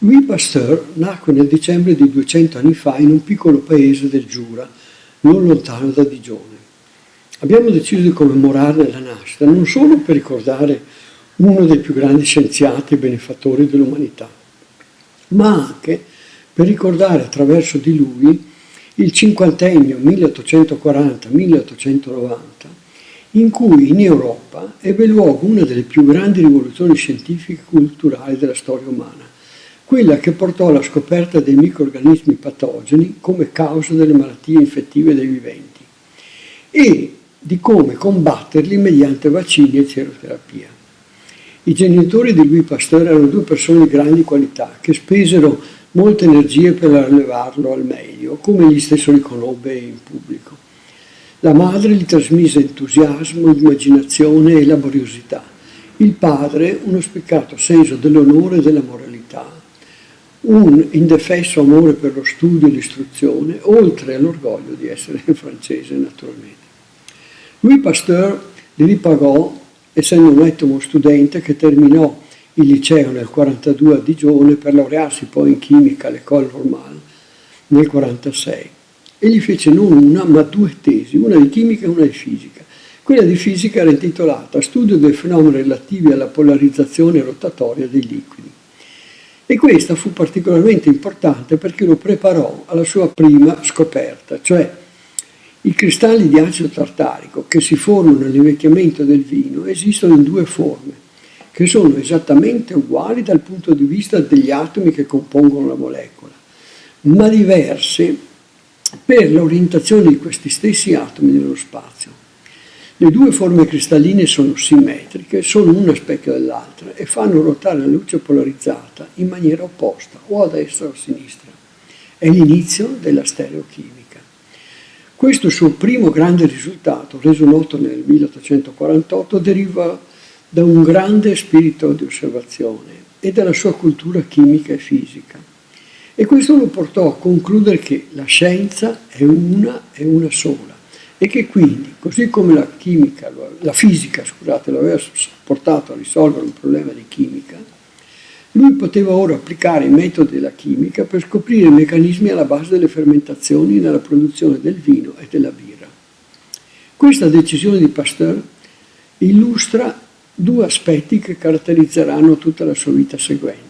Louis Pasteur nacque nel dicembre di 200 anni fa in un piccolo paese del Giura, non lontano da Digione. Abbiamo deciso di commemorarne la nascita non solo per ricordare uno dei più grandi scienziati e benefattori dell'umanità, ma anche per ricordare attraverso di lui il cinquantennio 1840-1890, in cui in Europa ebbe luogo una delle più grandi rivoluzioni scientifiche e culturali della storia umana, quella che portò alla scoperta dei microrganismi patogeni come causa delle malattie infettive dei viventi e di come combatterli mediante vaccini e sieroterapia. I genitori di Louis Pasteur erano due persone di grandi qualità che spesero molte energie per allevarlo al meglio, come egli stesso riconobbe in pubblico. La madre gli trasmise entusiasmo, immaginazione e laboriosità. Il padre uno spiccato senso dell'onore e della moralità, un indefesso amore per lo studio e l'istruzione, oltre all'orgoglio di essere francese naturalmente. Louis Pasteur li ripagò, essendo un ottimo studente che terminò il liceo nel 1942 a Digione per laurearsi poi in chimica all'École Normale nel 1946. E gli fece non una ma due tesi, una di chimica e una di fisica. Quella di fisica era intitolata Studio dei fenomeni relativi alla polarizzazione rotatoria dei liquidi. E questa fu particolarmente importante perché lo preparò alla sua prima scoperta, cioè i cristalli di acido tartarico che si formano nell'invecchiamento del vino esistono in due forme, che sono esattamente uguali dal punto di vista degli atomi che compongono la molecola, ma diverse per l'orientazione di questi stessi atomi nello spazio. Le due forme cristalline sono simmetriche, sono una a specchio dell'altra e fanno ruotare la luce polarizzata in maniera opposta, o a destra o a sinistra. È l'inizio della stereochimica. Questo suo primo grande risultato, reso noto nel 1848, deriva da un grande spirito di osservazione e dalla sua cultura chimica e fisica. E questo lo portò a concludere che la scienza è una sola e che quindi, così come la fisica lo aveva portato a risolvere un problema di chimica, lui poteva ora applicare i metodi della chimica per scoprire i meccanismi alla base delle fermentazioni nella produzione del vino e della birra. Questa decisione di Pasteur illustra due aspetti che caratterizzeranno tutta la sua vita seguente.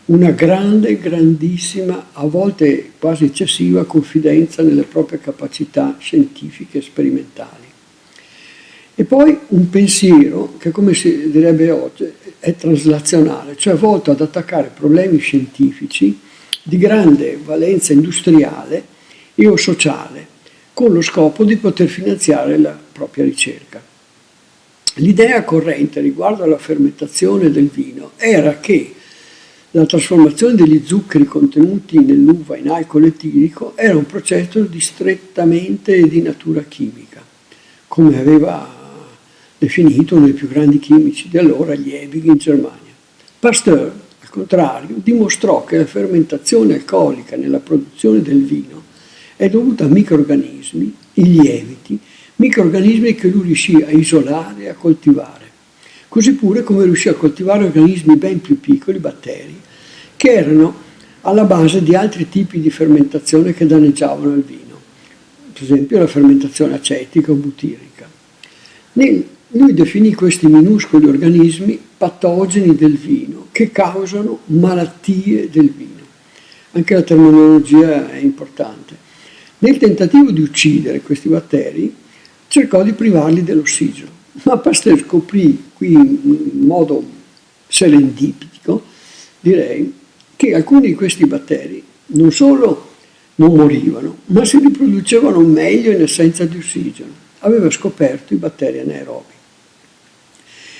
Una grandissima, a volte quasi eccessiva, confidenza nelle proprie capacità scientifiche e sperimentali. E poi un pensiero che, come si direbbe oggi, è traslazionale, cioè volto ad attaccare problemi scientifici di grande valenza industriale e o sociale, con lo scopo di poter finanziare la propria ricerca. L'idea corrente riguardo alla fermentazione del vino era che la trasformazione degli zuccheri contenuti nell'uva in alcol etilico era un processo strettamente di natura chimica, come aveva definito uno dei più grandi chimici di allora, Liebig, in Germania. Pasteur, al contrario, dimostrò che la fermentazione alcolica nella produzione del vino è dovuta a microrganismi, i lieviti, microrganismi che lui riuscì a isolare e a coltivare. Così pure come riuscì a coltivare organismi ben più piccoli, batteri, che erano alla base di altri tipi di fermentazione che danneggiavano il vino, per esempio la fermentazione acetica o butirica. Lui definì questi minuscoli organismi patogeni del vino che causano malattie del vino. Anche la terminologia è importante. Nel tentativo di uccidere questi batteri cercò di privarli dell'ossigeno, ma Pasteur scoprì qui in modo serendipitico, direi, che alcuni di questi batteri non solo non morivano, ma si riproducevano meglio in assenza di ossigeno. Aveva scoperto i batteri anaerobi.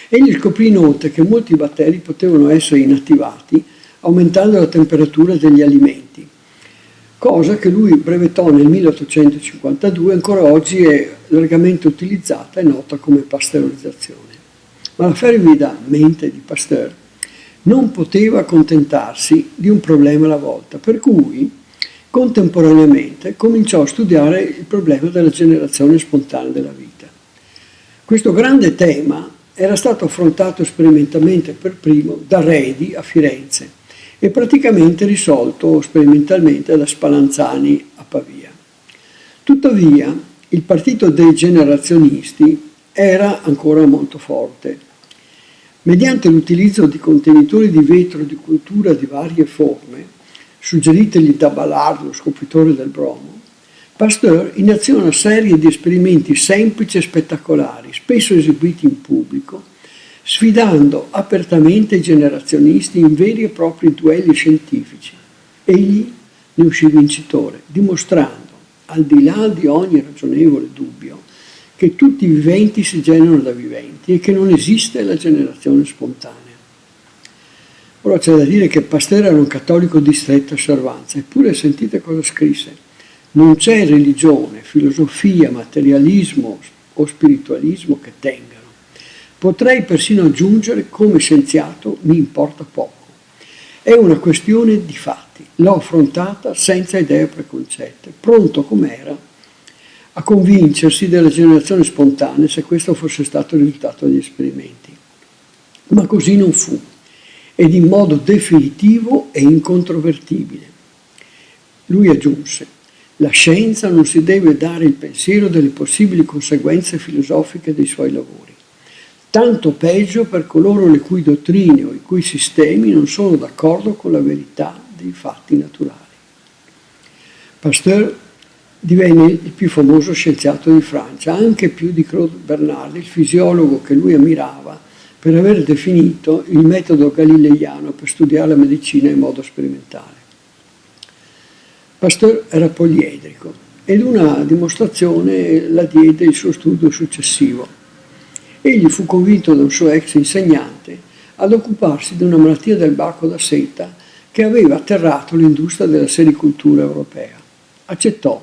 Egli scoprì inoltre che molti batteri potevano essere inattivati aumentando la temperatura degli alimenti, cosa che lui brevettò nel 1852, ancora oggi è largamente utilizzata e nota come pasteurizzazione. Ma la fervida mente di Pasteur non poteva accontentarsi di un problema alla volta, per cui contemporaneamente cominciò a studiare il problema della generazione spontanea della vita. Questo grande tema era stato affrontato sperimentalmente per primo da Redi a Firenze e praticamente risolto sperimentalmente da Spallanzani a Pavia. Tuttavia, il partito dei generazionisti era ancora molto forte. Mediante l'utilizzo di contenitori di vetro di cultura di varie forme, suggeritegli da Ballard, lo scopritore del bromo, Pasteur iniziò una serie di esperimenti semplici e spettacolari, spesso eseguiti in pubblico, sfidando apertamente i generazionisti in veri e propri duelli scientifici. Egli ne uscì vincitore, dimostrando, al di là di ogni ragionevole dubbio, che tutti i viventi si generano da viventi e che non esiste la generazione spontanea. Ora c'è da dire che Pasteur era un cattolico di stretta osservanza, eppure sentite cosa scrisse. Non c'è religione, filosofia, materialismo o spiritualismo che tengano. Potrei persino aggiungere, come scienziato, mi importa poco. È una questione di fatti. L'ho affrontata senza idee preconcette, pronto com'era a convincersi della generazione spontanea se questo fosse stato il risultato degli esperimenti. Ma così non fu, ed in modo definitivo e incontrovertibile. Lui aggiunse: la scienza non si deve dare il pensiero delle possibili conseguenze filosofiche dei suoi lavori. Tanto peggio per coloro le cui dottrine o i cui sistemi non sono d'accordo con la verità dei fatti naturali. Pasteur divenne il più famoso scienziato di Francia, anche più di Claude Bernard, il fisiologo che lui ammirava per aver definito il metodo galileiano per studiare la medicina in modo sperimentale. Pasteur era poliedrico ed una dimostrazione la diede il suo studio successivo. Egli fu convinto da un suo ex insegnante ad occuparsi di una malattia del baco da seta che aveva atterrato l'industria della sericoltura europea. Accettò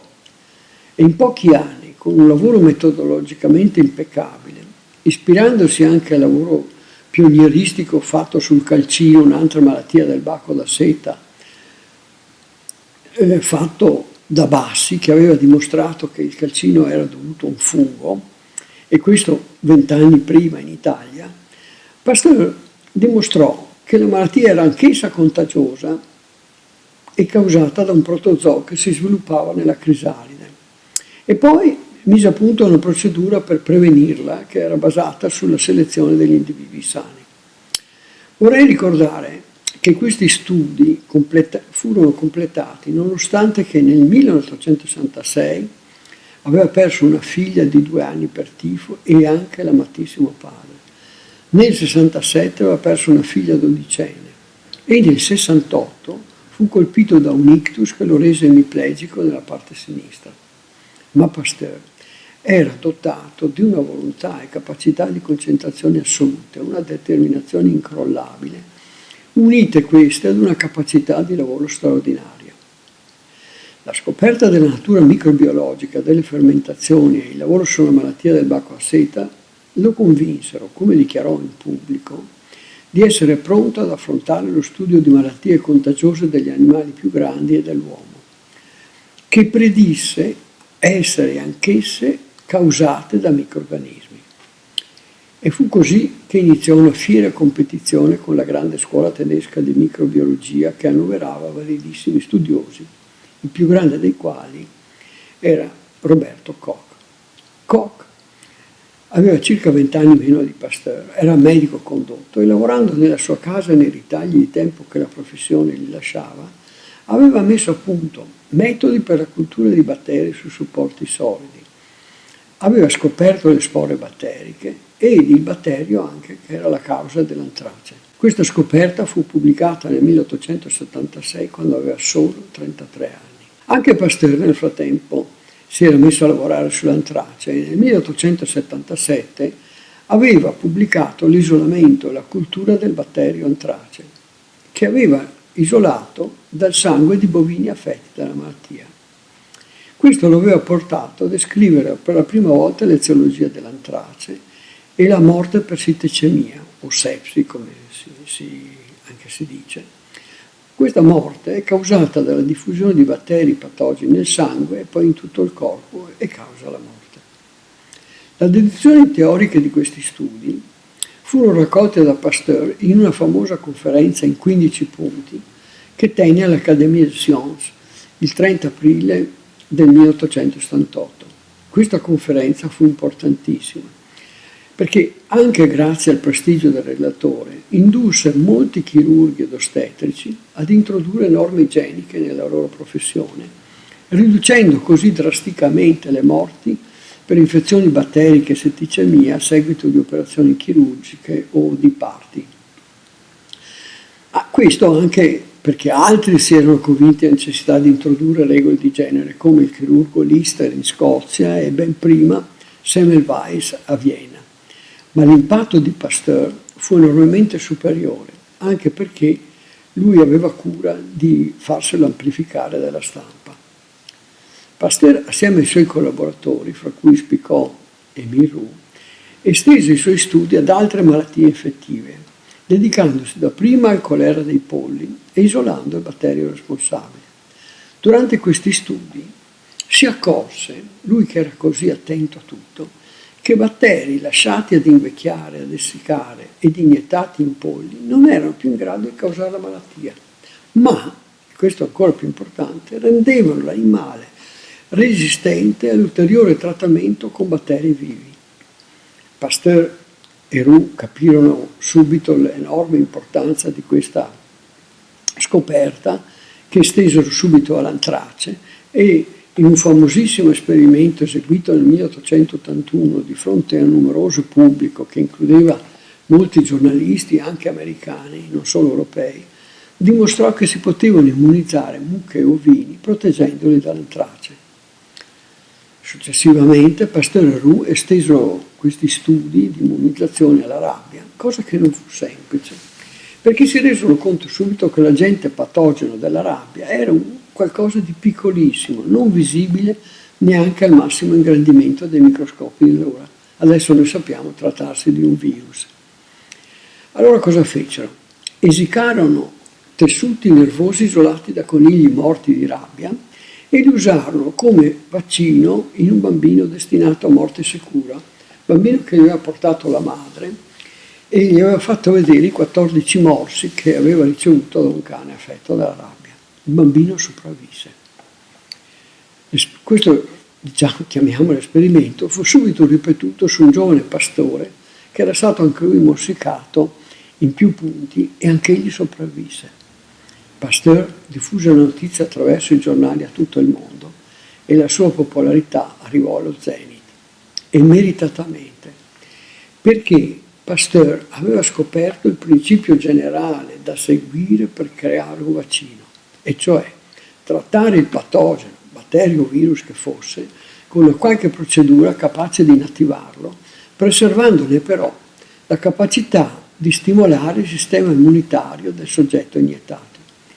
e in pochi anni, con un lavoro metodologicamente impeccabile, ispirandosi anche al lavoro pionieristico fatto sul calcino, un'altra malattia del baco da seta, fatto da Bassi, che aveva dimostrato che il calcino era dovuto a un fungo, e questo 20 anni prima in Italia, Pasteur dimostrò che la malattia era anch'essa contagiosa e causata da un protozoo che si sviluppava nella crisalide. E poi mise a punto una procedura per prevenirla che era basata sulla selezione degli individui sani. Vorrei ricordare che questi studi furono completati nonostante che nel 1866 aveva perso una figlia di 2 anni per tifo e anche l'amatissimo padre. Nel 67 aveva perso una figlia dodicenne e nel 68 fu colpito da un ictus che lo rese emiplegico nella parte sinistra. Ma Pasteur era dotato di una volontà e capacità di concentrazione assolute, una determinazione incrollabile, unite queste ad una capacità di lavoro straordinaria. La scoperta della natura microbiologica delle fermentazioni e il lavoro sulla malattia del baco a seta lo convinsero, come dichiarò in pubblico, di essere pronto ad affrontare lo studio di malattie contagiose degli animali più grandi e dell'uomo, che predisse essere anch'esse causate da microrganismi. E fu così che iniziò una fiera competizione con la grande scuola tedesca di microbiologia che annoverava validissimi studiosi, il più grande dei quali era Roberto Koch. Koch aveva circa 20 anni meno di Pasteur, era medico condotto e lavorando nella sua casa nei ritagli di tempo che la professione gli lasciava, aveva messo a punto metodi per la cultura di batteri su supporti solidi. Aveva scoperto le spore batteriche ed il batterio anche che era la causa dell'antrace. Questa scoperta fu pubblicata nel 1876 quando aveva solo 33 anni. Anche Pasteur nel frattempo si era messo a lavorare sull'antrace e nel 1877 aveva pubblicato l'isolamento e la cultura del batterio antrace, che aveva isolato dal sangue di bovini affetti dalla malattia. Questo lo aveva portato a descrivere per la prima volta l'eziologia dell'antrace e la morte per sitecemia, o sepsi come anche si dice. Questa morte è causata dalla diffusione di batteri patogeni nel sangue e poi in tutto il corpo e causa la morte. Le deduzioni teoriche di questi studi furono raccolte da Pasteur in una famosa conferenza in 15 punti che tenne all'Académie des Sciences il 30 aprile del 1878. Questa conferenza fu importantissima, perché anche grazie al prestigio del relatore indusse molti chirurghi ed ostetrici ad introdurre norme igieniche nella loro professione, riducendo così drasticamente le morti per infezioni batteriche e setticemia a seguito di operazioni chirurgiche o di parti. Questo anche perché altri si erano convinti della necessità di introdurre regole di genere, come il chirurgo Lister in Scozia e ben prima Semmelweis a Vienna. Ma l'impatto di Pasteur fu enormemente superiore, anche perché lui aveva cura di farselo amplificare dalla stampa. Pasteur, assieme ai suoi collaboratori, fra cui Picot e Milroux, estese i suoi studi ad altre malattie infettive, dedicandosi dapprima al colera dei polli e isolando il batterio responsabile. Durante questi studi si accorse, lui che era così attento a tutto, che batteri lasciati ad invecchiare, ad essiccare ed iniettati in polli non erano più in grado di causare la malattia, ma, e questo è ancora più importante, rendevano l'animale resistente all'ulteriore trattamento con batteri vivi. Pasteur e Roux capirono subito l'enorme importanza di questa scoperta, che estesero subito all'antrace, e in un famosissimo esperimento eseguito nel 1881 di fronte a un numeroso pubblico che includeva molti giornalisti, anche americani, non solo europei, dimostrò che si potevano immunizzare mucche e ovini proteggendoli dall'antrace. Successivamente Pasteur e Roux estesero questi studi di immunizzazione alla rabbia, cosa che non fu semplice, perché si resero conto subito che l'agente patogeno della rabbia era qualcosa di piccolissimo, non visibile neanche al massimo ingrandimento dei microscopi di allora. Adesso noi sappiamo trattarsi di un virus. Allora cosa fecero? Esicarono tessuti nervosi isolati da conigli morti di rabbia e li usarono come vaccino in un bambino destinato a morte sicura, bambino che gli aveva portato la madre e gli aveva fatto vedere i 14 morsi che aveva ricevuto da un cane affetto dalla rabbia. Il bambino sopravvisse. Questo, chiamiamolo esperimento, fu subito ripetuto su un giovane pastore che era stato anche lui morsicato in più punti e anche egli sopravvisse. Pasteur diffuse la notizia attraverso i giornali a tutto il mondo e la sua popolarità arrivò allo zenit, e meritatamente, perché Pasteur aveva scoperto il principio generale da seguire per creare un vaccino, e cioè trattare il patogeno, batterio o virus che fosse, con una qualche procedura capace di inattivarlo, preservandone però la capacità di stimolare il sistema immunitario del soggetto iniettato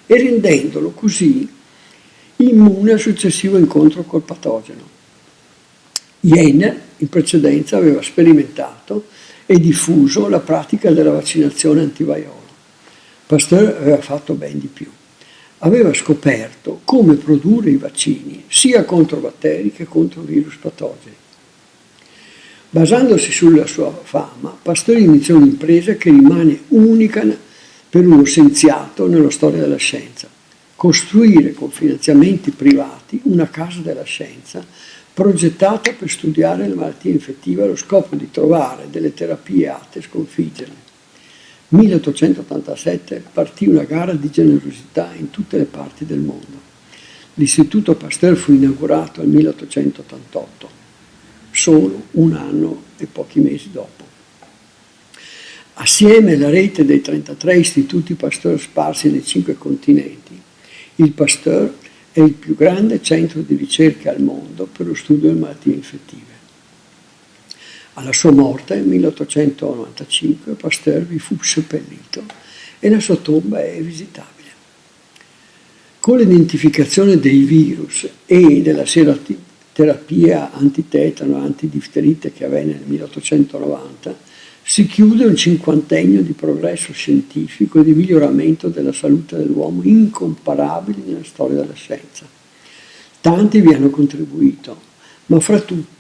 e rendendolo così immune al successivo incontro col patogeno. Jenner in precedenza aveva sperimentato e diffuso la pratica della vaccinazione antivaiolo. Pasteur aveva fatto ben di più. Aveva scoperto come produrre i vaccini sia contro batteri che contro virus patogeni. Basandosi sulla sua fama, Pasteur iniziò un'impresa che rimane unica per uno scienziato nella storia della scienza: costruire con finanziamenti privati una casa della scienza progettata per studiare le malattie infettive allo scopo di trovare delle terapie atte a sconfiggerle. 1887 partì una gara di generosità in tutte le parti del mondo. L'Istituto Pasteur fu inaugurato nel 1888, solo un anno e pochi mesi dopo. Assieme alla rete dei 33 istituti Pasteur sparsi nei 5 continenti, il Pasteur è il più grande centro di ricerca al mondo per lo studio delle malattie infettive. Alla sua morte, nel 1895, Pasteur vi fu seppellito e la sua tomba è visitabile. Con l'identificazione dei virus e della terapia antitetano e antidifterite che avvenne nel 1890, si chiude un cinquantennio di progresso scientifico e di miglioramento della salute dell'uomo incomparabili nella storia della scienza. Tanti vi hanno contribuito, ma fra tutti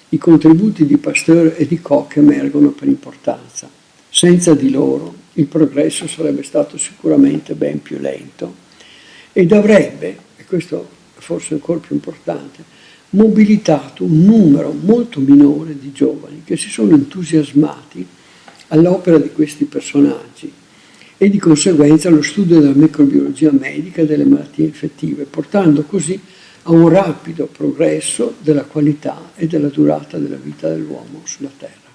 i contributi di Pasteur e di Koch emergono per importanza. Senza di loro il progresso sarebbe stato sicuramente ben più lento ed avrebbe, e questo è forse ancora più importante, mobilitato un numero molto minore di giovani che si sono entusiasmati all'opera di questi personaggi e di conseguenza allo studio della microbiologia medica e delle malattie infettive, portando così a un rapido progresso della qualità e della durata della vita dell'uomo sulla Terra.